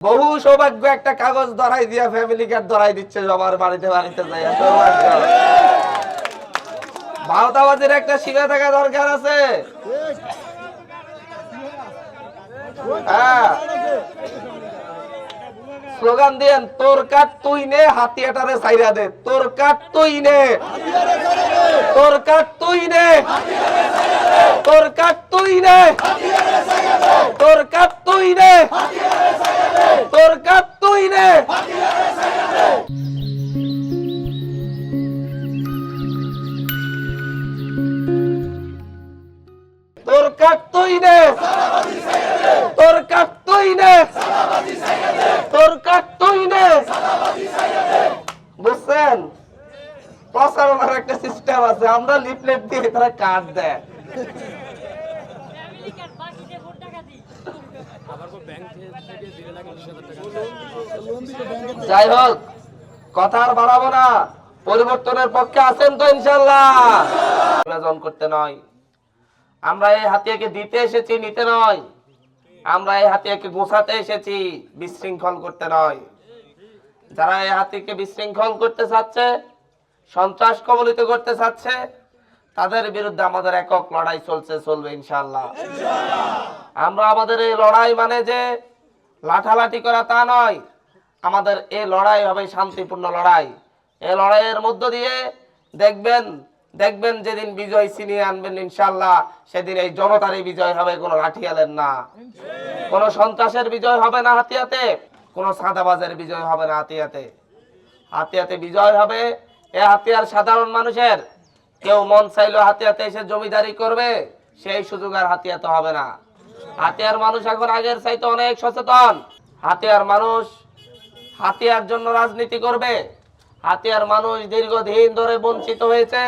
বহু সৌভাগ্য একটা কাগজ ধরাই দিয়া ফ্যামিলি কার্ড ধরাই দিচ্ছে সবার বাড়িতে বাড়িতে যাই সৌভাগ্য। ভাওতাবাজির একটা শিখে থাকা দরকার আছে। হ্যাঁ, স্লোগান দিয়েন, তোর কাঠ তুই নে, হাতিয়াটারে ছাইরা দে। তোর কাঠ তুই নে, তোর কাঠ তুই নে, তোর কাঠ তুই নে, তোর কাঠ তুই নে, তোর কাঠ তুই নে। তোর কাঠ তুই নে, তোর কাঠ তুই নে, তোর কাঠ তুই নে। বুঝছেন, প্রচারণার একটা সিস্টেম আছে। আমরা লিফলেট দিয়ে তারা কাঠ দেয়। যাই হোক, কথা আর বাড়াবো না। পরিবর্তনের পক্ষে আছেন তো ইনশাল্লাহ? নির্বাচন করতে নয়, আমরা এই হাতিয়াকে দিতে এসেছি, নিতে নয়। আমরা এই হাতিয়াকে গোছাতে এসেছি, বিশৃঙ্খল করতে নয়। যারা এই হাতিয়াকে বিশৃঙ্খল করতে চাচ্ছে, সন্ত্রাস কবলিত করতে চাচ্ছে, তাদের বিরুদ্ধে আমাদের একক লড়াই চলছে, চলবে ইনশাআল্লাহ। আমরা আমাদের এই লড়াই মানে যে লাঠালাঠি করা তা নয়। আমাদের এই লড়াই হবে শান্তিপূর্ণ লড়াই। এই লড়াইয়ের মধ্য দিয়ে দেখবেন যেদিন বিজয় ছিনিয়ে আনবেন ইনশাআল্লাহ, সেদিন এই জনতারই বিজয় হবে, কোনো লাঠিয়ালের না। কোনো সন্ত্রাসের বিজয় হবে না হাতিয়াতে, কোনো সাদাবাজের বিজয় হবে না হাতিয়াতে। হাতিয়াতে বিজয় হবে এ হাতিয়ার সাধারণ মানুষের। কেউ মন চাইলো হাতিয়াতে এসে জমিদারি করবে, সেই সুযোগ আর হাতিয়াতে হবে না। হাতিয়ার মানুষ এখন আগের চাইতে অনেক সচেতন। হাতিয়ার মানুষ হাতিয়ার জন্য রাজনীতি করবে। হাতিয়ার মানুষ দীর্ঘদিন ধরে বঞ্চিত হয়েছে।